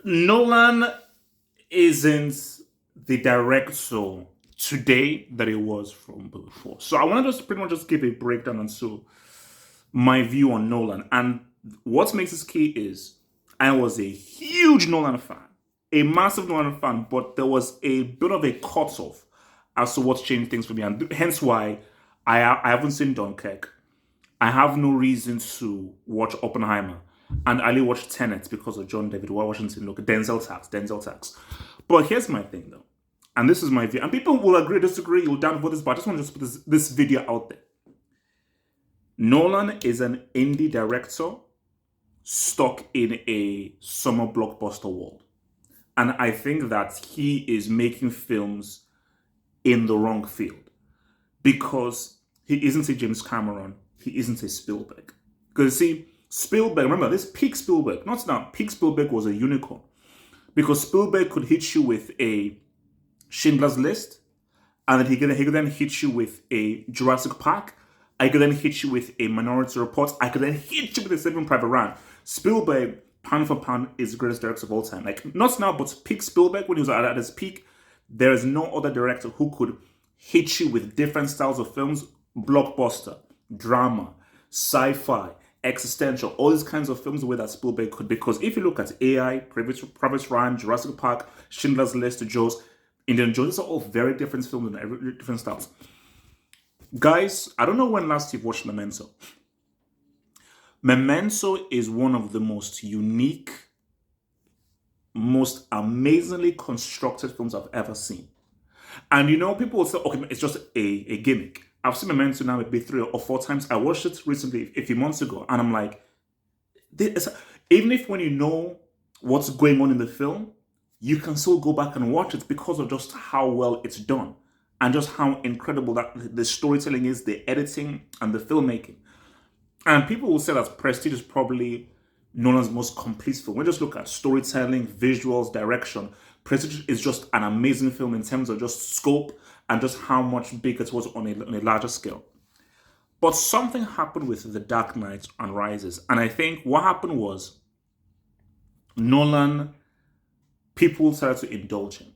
Nolan isn't the director today that it was from before. So I want to just pretty much just give a breakdown on my view on Nolan. And what makes this key is I was a huge Nolan fan, a massive Nolan fan, but there was a bit of a cutoff as to what changed things for me. And hence why I haven't seen Dunkirk. I have no reason to watch Oppenheimer. And I only watched Tenet because of John David Washington. Look, Denzel tax. But here's my thing though. And this is my view. And people will agree, disagree, you'll downvote this, but I just want to just put this video out there. Nolan is an indie director stuck in a summer blockbuster world. And I think that he is making films in the wrong field because he isn't a James Cameron, he isn't a Spielberg. Because see, Spielberg, remember this peak Spielberg, not now, peak Spielberg was a unicorn. Because Spielberg could hit you with a Schindler's List, and then he could then hit you with a Jurassic Park. I could then hit you with a Minority Report. I could then hit you with a Saving Private Ryan. Spielberg, pound for pound, is the greatest director of all time. Like, not now, but peak Spielberg, when he was at his peak, there is no other director who could hit you with different styles of films, blockbuster, drama, sci-fi, existential, all these kinds of films the way that Spielberg could. Because if you look at AI, Private Ryan, Jurassic Park, Schindler's List, Jaws, Indiana Jones, these are all very different films and different styles. Guys, I don't know when last you've watched Memento. Memento is one of the most unique, most amazingly constructed films I've ever seen. And you know, people will say, okay, it's just a gimmick. I've seen Memento now maybe 3 or 4 times. I watched it recently a few months ago, and I'm like, even if when you know what's going on in the film, you can still go back and watch it because of just how well it's done and just how incredible that the storytelling is, the editing, and the filmmaking. And people will say that Prestige is probably Nolan's most complete film. We just look at storytelling, visuals, direction. Prestige is just an amazing film in terms of just scope and just how much bigger it was on a larger scale. But something happened with The Dark Knight and Rises. And I think what happened was Nolan, people started to indulge him.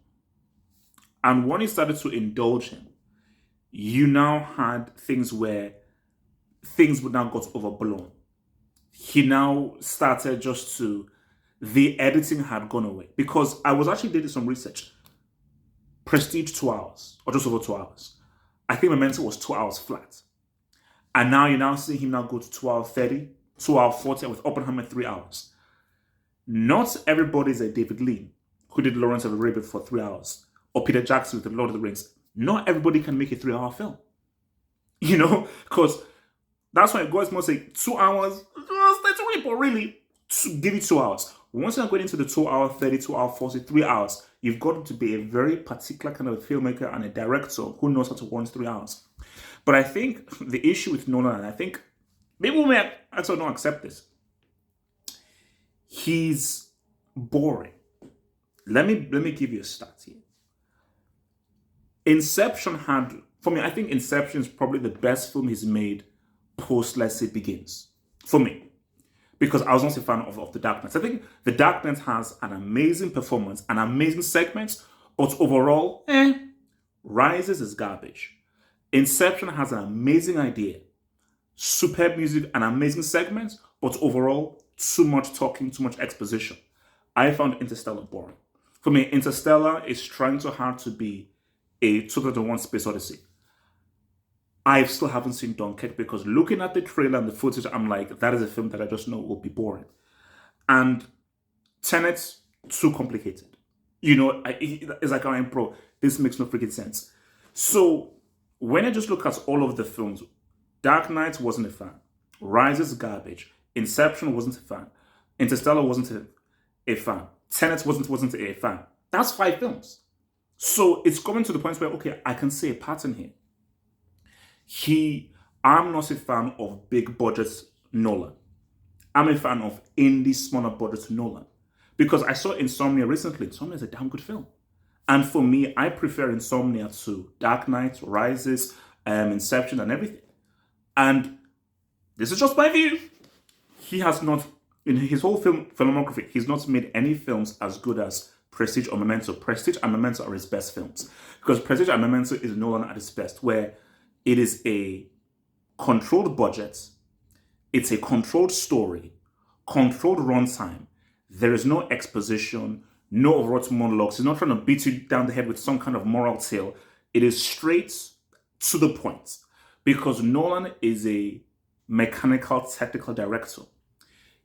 And when he started to indulge him, you now had things where things would now got overblown. He now started just to, the editing had gone away. Because I was actually doing some research. Prestige 2 hours, or just over 2 hours. I think Memento was 2 hours flat. And now you're now seeing him now go to 2 hours 30, 2 hours 40, with Oppenheimer 3 hours. Not everybody is a David Lean, who did Lawrence of Arabia for 3 hours, or Peter Jackson with The Lord of the Rings. Not everybody can make a 3 hour film. You know, because that's why guys must say 2 hours, that's really, but really, give it 2 hours. Once you're going into the 2 hour 30, 2 hour 40, 3 hours, you've got to be a very particular kind of filmmaker and a director who knows how to run 3 hours. But I think the issue with Nolan, and I think maybe we may actually not accept this, he's boring. Let me give you a stat here. Inception had, for me, I think Inception is probably the best film he's made post, let's say, Begins. For me. Because I was not a fan of The Dark Knight. I think The Dark Knight has an amazing performance, an amazing segment, but overall, Rises is garbage. Inception has an amazing idea, superb music, an amazing segment, but overall, too much talking, too much exposition. I found Interstellar boring. For me, Interstellar is trying too hard to be a 2001 Space Odyssey. I still haven't seen Dunkirk because looking at the trailer and the footage, I'm like, that is a film that I just know will be boring. And Tenet's too complicated. You know, it's like, I'm bro, this makes no freaking sense. So when I just look at all of the films, Dark Knight wasn't a fan. Rises garbage. Inception wasn't a fan. Interstellar wasn't a fan. Tenet wasn't a fan. That's 5 films. So it's coming to the point where, okay, I can see a pattern here. I'm not a fan of big budget Nolan. I'm a fan of indie, smaller budget Nolan. Because I saw Insomnia recently. Insomnia is a damn good film. And for me, I prefer Insomnia to Dark Knight, Rises, Inception, and everything. And this is just my view. He has not in his whole filmography, he's not made any films as good as Prestige or Memento. Prestige and Memento are his best films because Prestige and Memento is Nolan at his best, where it is a controlled budget, it's a controlled story, controlled runtime. There is no exposition, no overwrought monologues. He's not trying to beat you down the head with some kind of moral tale. It is straight to the point because Nolan is a mechanical, technical director.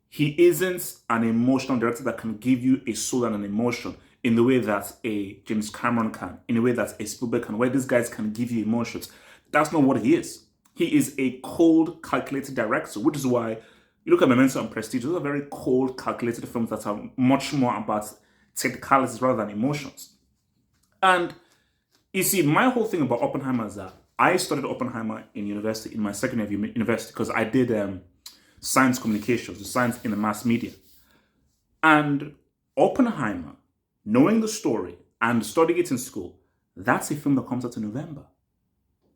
He isn't an emotional director that can give you a soul and an emotion in the way that a James Cameron can, in the way that a Spielberg can, where these guys can give you emotions. That's not what he is. He is a cold, calculated director, which is why you look at Memento and Prestige. Those are very cold, calculated films that are much more about technicalities rather than emotions. And you see, my whole thing about Oppenheimer is that I studied Oppenheimer in university, in my second year of university, because I did science communications, science in the mass media. And Oppenheimer, knowing the story and studying it in school, that's a film that comes out in November.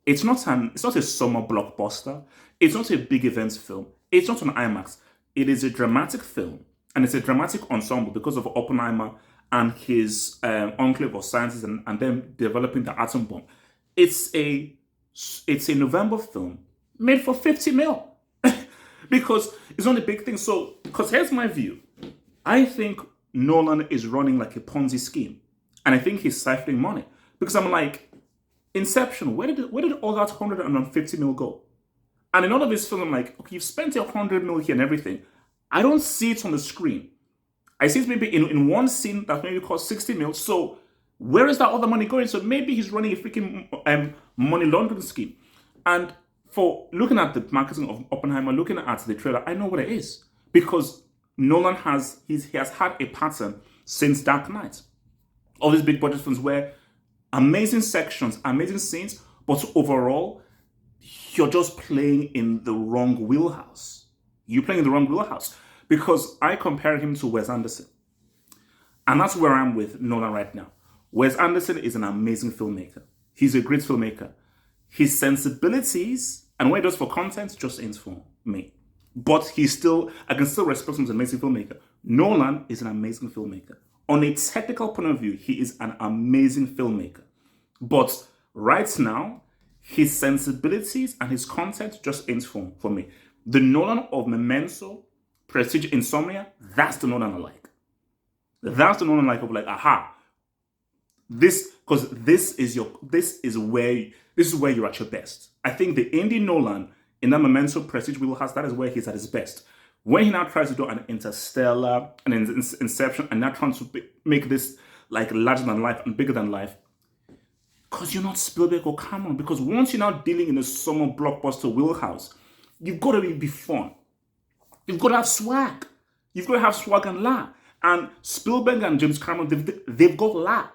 It's not a summer blockbuster. It's not a big events film. It's not an IMAX. It is a dramatic film, and it's a dramatic ensemble because of Oppenheimer and his enclave of sciences and them developing the atom bomb. It's a November film made for 50 mil because it's not a big thing. So, because here's my view. I think Nolan is running like a Ponzi scheme, and I think he's siphoning money because I'm like, Inception, where did all that 150 mil go? And in all of his film, I'm like, okay, you've spent 100 mil here and everything. I don't see it on the screen. I see it maybe in one scene that maybe cost 60 mil. So where is that other money going? So maybe he's running a freaking money laundering scheme. And for looking at the marketing of Oppenheimer, looking at the trailer, I know what it is. Because Nolan he has had a pattern since Dark Knight. All these big budget films where amazing sections, amazing scenes, but overall, you're just playing in the wrong wheelhouse. You're playing in the wrong wheelhouse. Because I compare him to Wes Anderson. And that's where I'm with Nolan right now. Wes Anderson is an amazing filmmaker. He's a great filmmaker. His sensibilities and what he does for content just ain't for me. But I can still respect him as an amazing filmmaker. Nolan is an amazing filmmaker. On a technical point of view, he is an amazing filmmaker. But right now, his sensibilities and his content just ain't for me. The Nolan of Memento, Prestige, Insomnia, that's the Nolan I like. That's the Nolan I like of like, aha. This is where you're at your best. I think the indie Nolan in that Memento, Prestige wheelhouse, that is where he's at his best. When he now tries to do an Interstellar, an Inception, and now trying to make this like larger than life and bigger than life, because you're not Spielberg or Cameron. Because once you're now dealing in a summer blockbuster wheelhouse, you've got to be fun. You've got to have swag. You've got to have swag and la. And Spielberg and James Cameron, they've got la.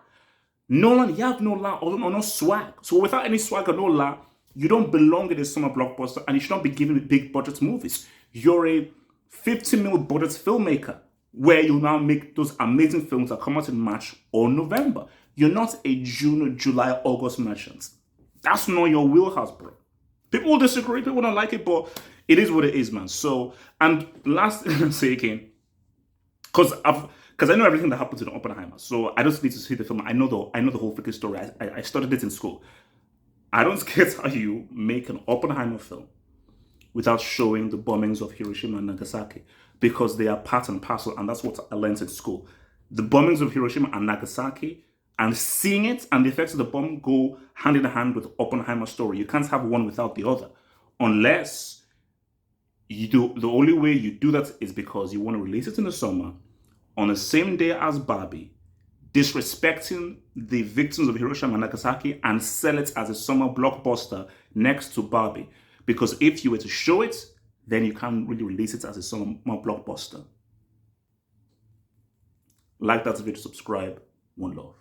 Nolan, you have no la or no swag. So without any swag or no la, you don't belong in a summer blockbuster, and you should not be given big budget movies. You're a 50 mil budget filmmaker where you now make those amazing films that come out in March or November. You're not a June, July, August merchant. That's not your wheelhouse, bro. People will disagree, people don't like it, but it is what it is, man. So, and last thing I'm saying, because I know everything that happens in Oppenheimer, so I just need to see the film. I know the whole freaking story. I studied it in school. I don't get how you make an Oppenheimer film without showing the bombings of Hiroshima and Nagasaki, because they are part and parcel, and that's what I learned in school. The bombings of Hiroshima and Nagasaki, and seeing it and the effects of the bomb go hand in hand with Oppenheimer's story. You can't have one without the other, unless you do. The only way you do that is because you want to release it in the summer on the same day as Barbie, disrespecting the victims of Hiroshima and Nagasaki, and sell it as a summer blockbuster next to Barbie. Because if you were to show it, then you can't really release it as a summer blockbuster. Like that video, subscribe. One love.